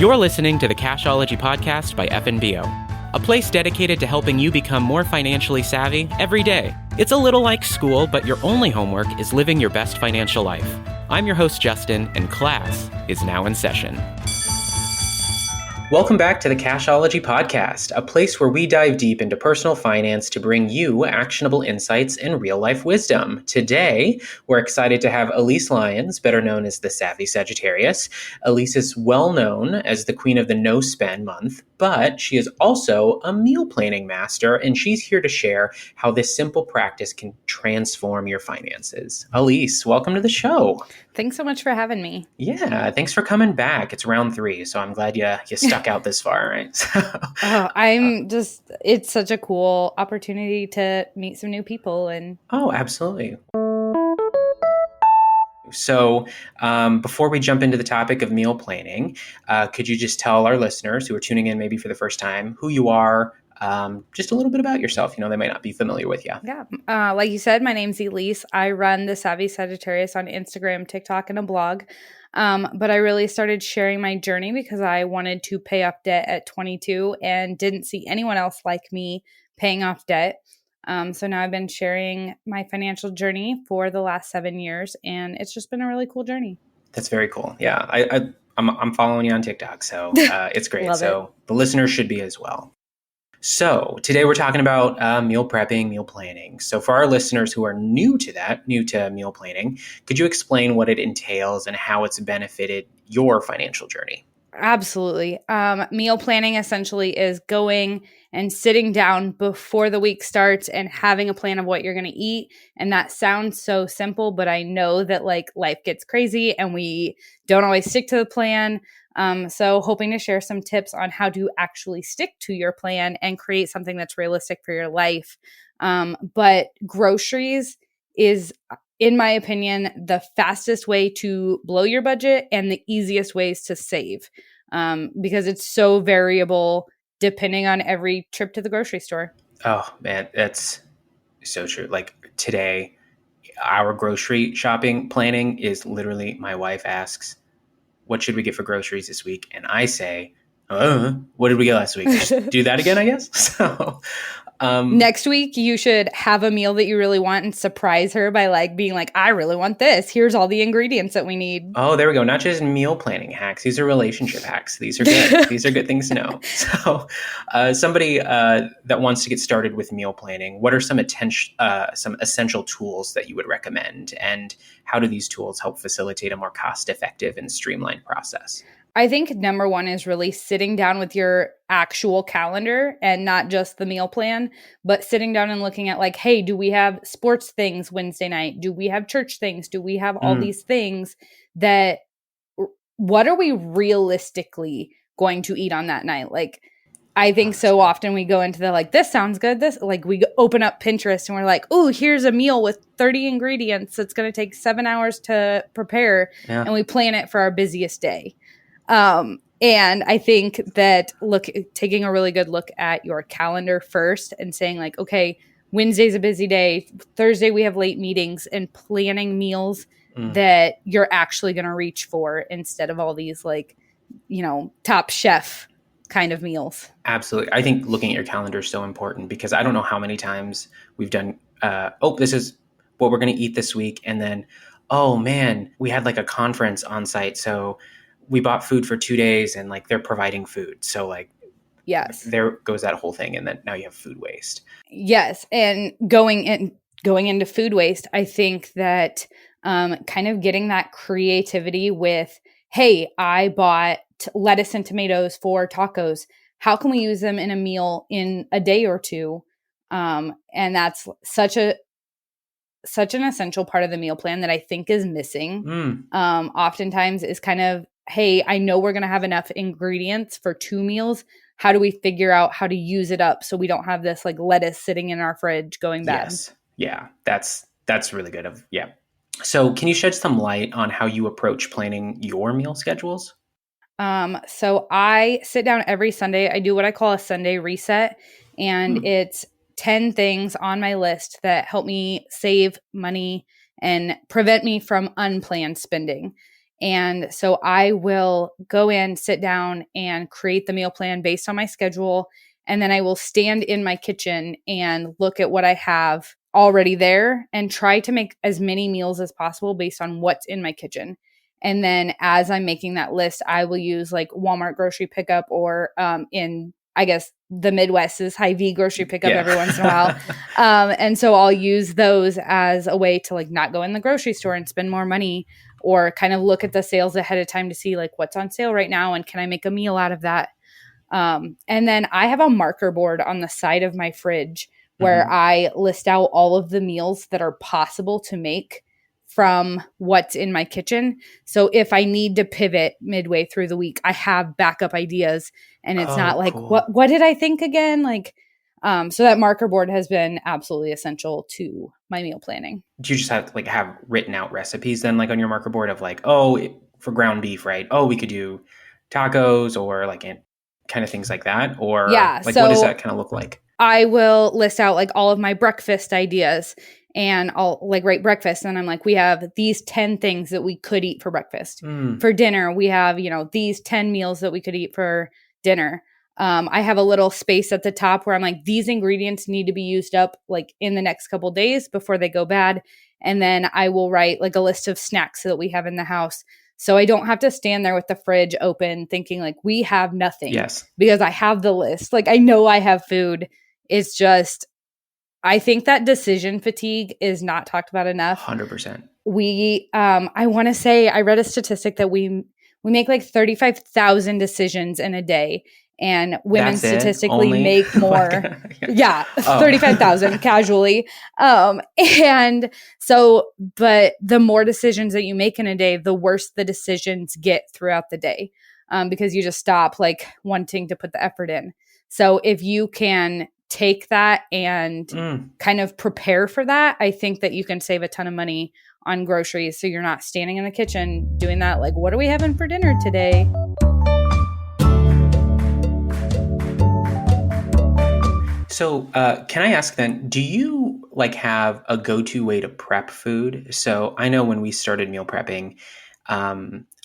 You're listening to the Cashology podcast by FNBO, a place dedicated to helping you become more financially savvy every day. It's a little like school, but your only homework is living your best financial life. I'm your host, Justin, and class is now in session. Welcome back to the Cashology podcast, a place where we dive deep into personal finance to bring you actionable insights and real-life wisdom. Today, we're excited to have Elyse Lyons, better known as the Savvy Sagittarius. Elyse is well known as the queen of the no-spend month, but she is also a meal planning master, and she's here to share how this simple practice can transform your finances. Elyse, welcome to the show. Thanks so much for having me. Yeah, thanks for coming back. It's round 3, so I'm glad you stuck out this far, right? It's such a cool opportunity to meet some new people. Oh, absolutely. So before we jump into the topic of meal planning, could you just tell our listeners who are tuning in maybe for the first time who you are, just a little bit about yourself? They might not be familiar with you. Yeah. Like you said, my name's Elyse. I run the Savvy Sagittarius on Instagram, TikTok, and a blog. But I really started sharing my journey because I wanted to pay off debt at 22 and didn't see anyone else like me paying off debt. So now I've been sharing my financial journey for the last 7 years, and it's just been a really cool journey. That's very cool. Yeah, I'm following you on TikTok, so it's great. So the listeners should be as well. So today we're talking about meal prepping, meal planning. So for our listeners who are new to meal planning, could you explain what it entails and how it's benefited your financial journey? Absolutely. Meal planning essentially is going and sitting down before the week starts and having a plan of what you're going to eat. And that sounds so simple, but I know that life gets crazy and we don't always stick to the plan. So hoping to share some tips on how to actually stick to your plan and create something that's realistic for your life. But groceries is, in my opinion, the fastest way to blow your budget and the easiest ways to save, because it's so variable depending on every trip to the grocery store. Oh, man, that's so true. Like today, our grocery shopping planning is literally my wife asks, what should we get for groceries this week? And I say, what did we get last week? Just do that again, I guess. So next week, you should have a meal that you really want and surprise her by being like, I really want this. Here's all the ingredients that we need. Oh, there we go. Not just meal planning hacks. These are relationship hacks. These are good. These are good things to know. So somebody that wants to get started with meal planning, what are some essential tools that you would recommend? And how do these tools help facilitate a more cost-effective and streamlined process? I think number one is really sitting down with your actual calendar and not just the meal plan, but sitting down and looking at hey, do we have sports things Wednesday night? Do we have church things? Do we have all these things what are we realistically going to eat on that night? I think so often we go into this sounds good. We open up Pinterest and we're like, oh, here's a meal with 30 ingredients. That's going to take 7 hours to prepare. Yeah. And we plan it for our busiest day. And I think that taking a really good look at your calendar first and saying okay, Wednesday's a busy day. Thursday we have late meetings, and planning meals that you're actually going to reach for instead of all these top chef kind of meals. Absolutely. I think looking at your calendar is so important because I don't know how many times we've done, this is what we're going to eat this week. And then, oh man, we had a conference on site. So we bought food for 2 days and they're providing food. So yes, there goes that whole thing. And then now you have food waste. Yes. And going into food waste, I think that kind of getting that creativity with, hey, I bought lettuce and tomatoes for tacos. How can we use them in a meal in a day or two? And that's such an essential part of the meal plan that I think is missing. Oftentimes is kind of, hey, I know we're going to have enough ingredients for 2 meals. How do we figure out how to use it up so we don't have this lettuce sitting in our fridge going bad? Yes. Yeah, that's really good. So can you shed some light on how you approach planning your meal schedules? So I sit down every Sunday. I do what I call a Sunday reset, and it's 10 things on my list that help me save money and prevent me from unplanned spending. And so I will go in, sit down, and create the meal plan based on my schedule. And then I will stand in my kitchen and look at what I have already there and try to make as many meals as possible based on what's in my kitchen. And then as I'm making that list, I will use like Walmart grocery pickup or in, I guess, the Midwest is Hy-Vee grocery pickup every once in a while. And so I'll use those as a way to like not go in the grocery store and spend more money, or kind of look at the sales ahead of time to see like what's on sale right now and can I make a meal out of that. And then I have a marker board on the side of my fridge where I list out all of the meals that are possible to make from what's in my kitchen. So if I need to pivot midway through the week, I have backup ideas, and it's not like, cool. what did I think again? Like, so that marker board has been absolutely essential to my meal planning. Do you just have like have written out recipes then, like on your marker board of like, for ground beef, right? Oh, we could do tacos or like kind of things like that? Or Yeah, like so what does that kind of look like? I will list out like all of my breakfast ideas, and I'll like write breakfast, and I'm like, we have these 10 things that we could eat for breakfast. For dinner, we have, these 10 meals that we could eat for dinner. I have a little space at the top where I'm like, these ingredients need to be used up like in the next couple days before they go bad. And then I will write like a list of snacks that we have in the house. So I don't have to stand there with the fridge open thinking like we have nothing. Yes. Because I have the list. Like I know I have food. It's just, I think that decision fatigue is not talked about enough. 100%. I want to say, I read a statistic that we make like 35,000 decisions in a day, and women statistically make more. Yeah, 35,000 casually. And so, but the more decisions that you make in a day, the worse the decisions get throughout the day, because you just stop like wanting to put the effort in. So if you can take that and kind of prepare for that, I think that you can save a ton of money on groceries. So you're not standing in the kitchen doing that. Like, what are we having for dinner today? So can I ask then, do you like have a go-to way to prep food? So I know when we started meal prepping,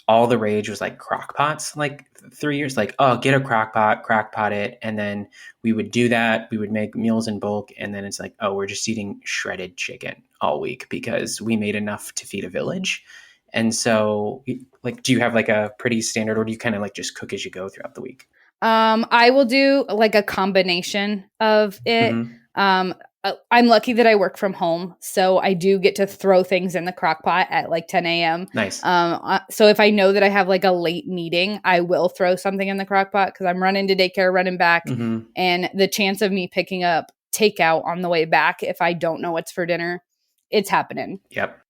all the rage was like crock pots, like 3 years, like, oh, get a crock pot it. And then we would do that. We would make meals in bulk. And then it's like, oh, we're just eating shredded chicken all week because we made enough to feed a village. And so like, do you have like a pretty standard, or do you kind of like just cook as you go throughout the week? I will do like a combination of it. I'm lucky that I work from home, so I do get to throw things in the crock pot at like 10 a.m. Nice. So if I know that I have like a late meeting, I will throw something in the crock pot because I'm running to daycare, running back. And the chance of me picking up takeout on the way back, if I don't know what's for dinner, it's happening. Yep.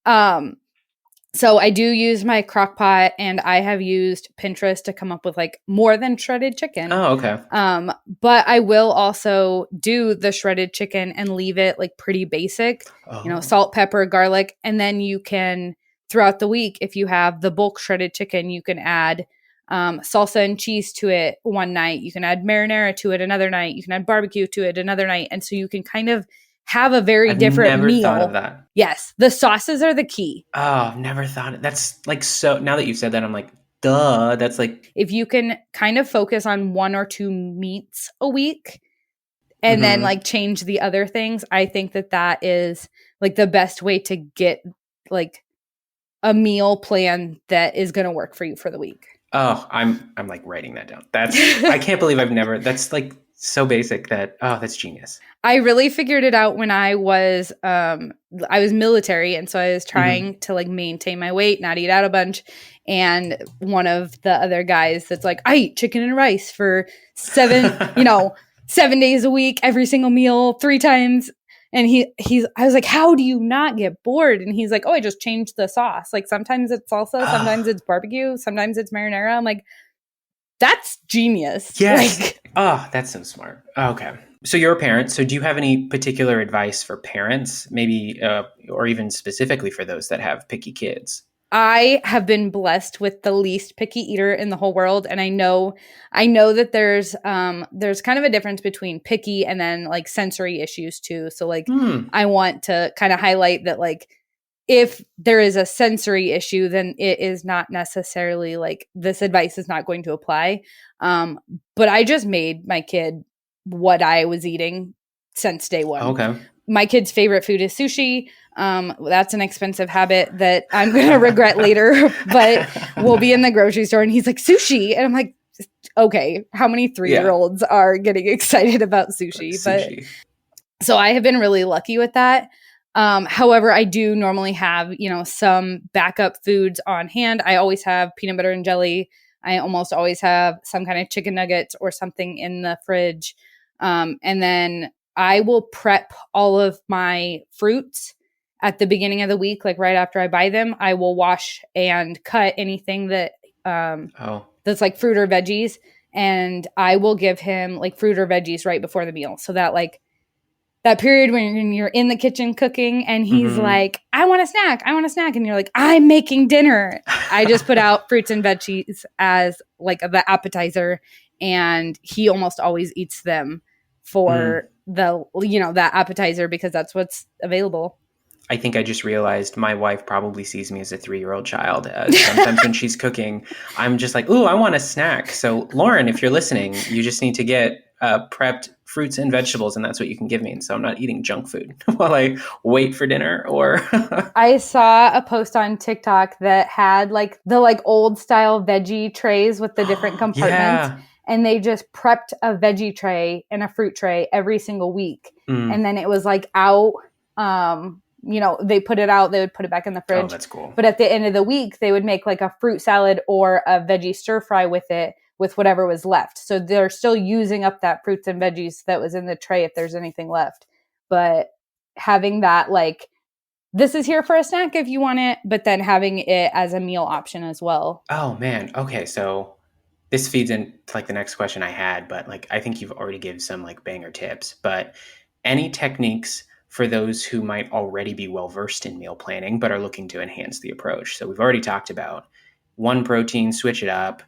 So I do use my crock pot, and I have used Pinterest to come up with like more than shredded chicken. Oh, okay. But I will also do the shredded chicken and leave it like pretty basic, salt, pepper, garlic. And then you can, throughout the week, if you have the bulk shredded chicken, you can add salsa and cheese to it one night. You can add marinara to it another night. You can add barbecue to it another night. And so you can kind of have a very different meal. Never thought of that. Yes. The sauces are the key. Oh, never thought. That's like, so now that you've said that, I'm like, duh. That's like, if you can kind of focus on 1 or 2 meats a week and then like change the other things, I think that is like the best way to get like a meal plan that is going to work for you for the week. Oh, I'm like writing that down. I can't believe that's like so basic that's genius. I really figured it out when I was military, and so I was trying to like maintain my weight, not eat out a bunch. And one of the other guys that's like, I eat chicken and rice for 7 days a week, every single meal, 3 times. And I was like, how do you not get bored? And he's like, oh, I just changed the sauce. Like sometimes it's salsa, sometimes it's barbecue, sometimes it's marinara. I'm like, that's genius. Yes. Like, that's so smart. Okay. So you're a parent. So do you have any particular advice for parents, maybe, or even specifically for those that have picky kids? I have been blessed with the least picky eater in the whole world. And I know that there's kind of a difference between picky and then like sensory issues too. So like, I want to kind of highlight that like if there is a sensory issue, then it is not necessarily like this advice is not going to apply. But I just made my kid what I was eating since day one. Okay. My kid's favorite food is sushi. That's an expensive habit that I'm going to regret later, but we'll be in the grocery store and he's like, sushi. And I'm like, okay, how many 3-year-olds are getting excited about sushi? But so I have been really lucky with that. However, I do normally have, some backup foods on hand. I always have peanut butter and jelly. I almost always have some kind of chicken nuggets or something in the fridge. And then I will prep all of my fruits at the beginning of the week, like right after I buy them. I will wash and cut anything that that's like fruit or veggies. And I will give him like fruit or veggies right before the meal. So that like that period when you're in the kitchen cooking and he's like, I want a snack. And you're like, I'm making dinner. I just put out fruits and veggies as like the appetizer. And he almost always eats them for that appetizer because that's what's available. I think I just realized my wife probably sees me as a 3-year-old child. Sometimes when she's cooking, I'm just like, ooh, I want a snack. So Lauren, if you're listening, you just need to get prepped fruits and vegetables, and that's what you can give me. And so I'm not eating junk food while I wait for dinner. Or I saw a post on TikTok that had like the like old style veggie trays with the different compartments. Yeah. And they just prepped a veggie tray and a fruit tray every single week. And then it was like out, they put it out, they would put it back in the fridge. Oh, that's cool. But at the end of the week, they would make like a fruit salad or a veggie stir fry with it, with whatever was left. So they're still using up that fruits and veggies that was in the tray if there's anything left. But having that like, this is here for a snack if you want it, but then having it as a meal option as well. Oh man. Okay. So this feeds into like the next question I had, but like, I think you've already given some like banger tips, but any techniques for those who might already be well-versed in meal planning, but are looking to enhance the approach? So we've already talked about one protein, switch it up,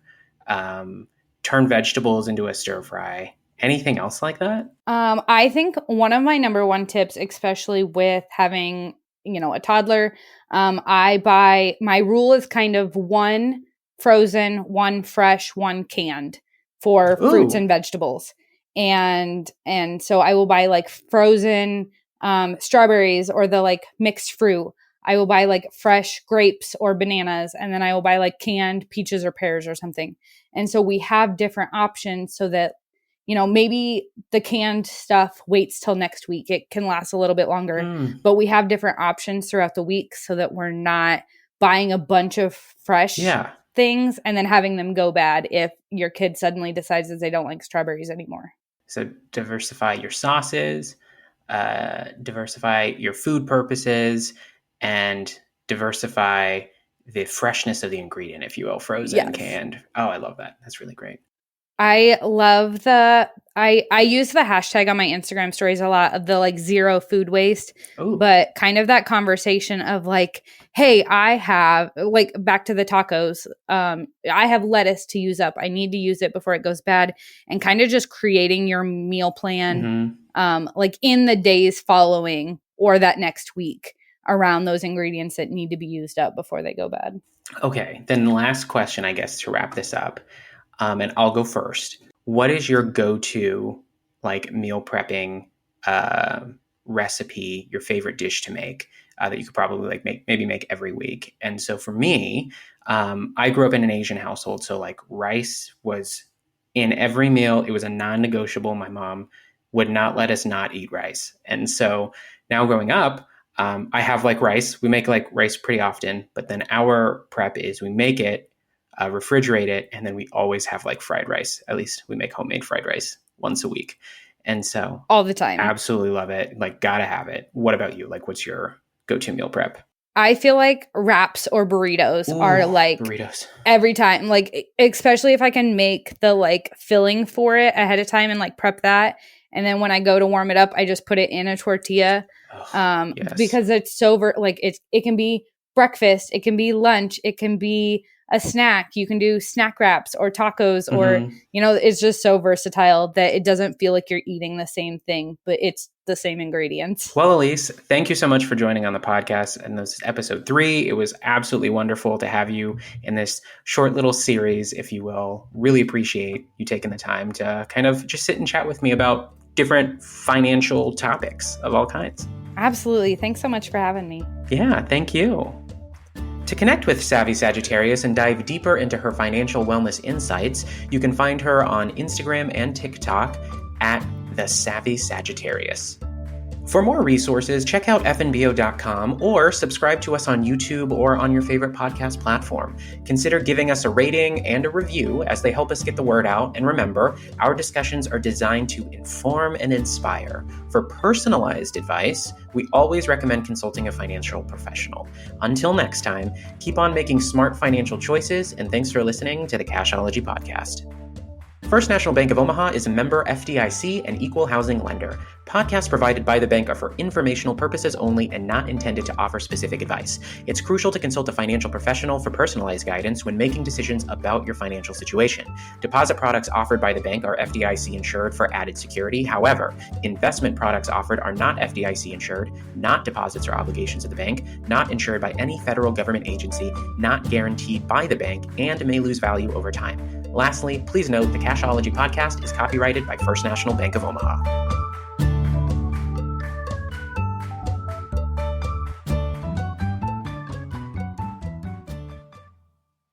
turn vegetables into a stir fry. Anything else like that? I think one of my number one tips, especially with having, a toddler, my rule is kind of one frozen, one fresh, one canned for fruits and vegetables. And so I will buy like frozen strawberries or the like mixed fruit. I will buy like fresh grapes or bananas, and then I will buy like canned peaches or pears or something. And so we have different options so that, maybe the canned stuff waits till next week. It can last a little bit longer, but we have different options throughout the week so that we're not buying a bunch of fresh things and then having them go bad if your kid suddenly decides that they don't like strawberries anymore. So diversify your sauces, diversify your food purposes, and diversify the freshness of the ingredient, if you will, frozen, canned. Oh, I love that. That's really great. I love I use the hashtag on my Instagram stories a lot of the like zero food waste, but kind of that conversation of like, hey, I have like back to the tacos. I have lettuce to use up. I need to use it before it goes bad, and kind of just creating your meal plan, like in the days following or that next week around those ingredients that need to be used up before they go bad. Okay. Then the last question, I guess, to wrap this up. And I'll go first. What is your go-to like meal prepping recipe, your favorite dish to make that you could probably like make every week? And so for me, I grew up in an Asian household. So like rice was in every meal. It was a non-negotiable. My mom would not let us not eat rice. And so now growing up, I have like rice. We make like rice pretty often, but then our prep is we make it, refrigerate it, and then we always have like fried rice. At least we make homemade fried rice once a week. And so all the time. Absolutely love it. Like gotta have it. What about you? Like what's your go-to meal prep? I feel like wraps or burritos are like burritos every time, like especially if I can make the like filling for it ahead of time and like prep that. And then when I go to warm it up, I just put it in a tortilla because it's so like it can be breakfast, it can be lunch, it can be a snack. You can do snack wraps or tacos or, it's just so versatile that it doesn't feel like you're eating the same thing, but it's the same ingredients. Well, Elyse, thank you so much for joining on the podcast. And this is episode 3. It was absolutely wonderful to have you in this short little series, if you will. Really appreciate you taking the time to kind of just sit and chat with me about different financial topics of all kinds. Absolutely. Thanks so much for having me. Yeah, thank you. To connect with Savvy Sagittarius and dive deeper into her financial wellness insights, you can find her on Instagram and TikTok at the Savvy Sagittarius. For more resources, check out fnbo.com or subscribe to us on YouTube or on your favorite podcast platform. Consider giving us a rating and a review as they help us get the word out. And remember, our discussions are designed to inform and inspire. For personalized advice, we always recommend consulting a financial professional. Until next time, keep on making smart financial choices, and thanks for listening to the Cashology Podcast. First National Bank of Omaha is a member FDIC and equal housing lender. Podcasts provided by the bank are for informational purposes only and not intended to offer specific advice. It's crucial to consult a financial professional for personalized guidance when making decisions about your financial situation. Deposit products offered by the bank are FDIC insured for added security. However, investment products offered are not FDIC insured, not deposits or obligations of the bank, not insured by any federal government agency, not guaranteed by the bank, and may lose value over time. Lastly, please note the Cashology Podcast is copyrighted by First National Bank of Omaha.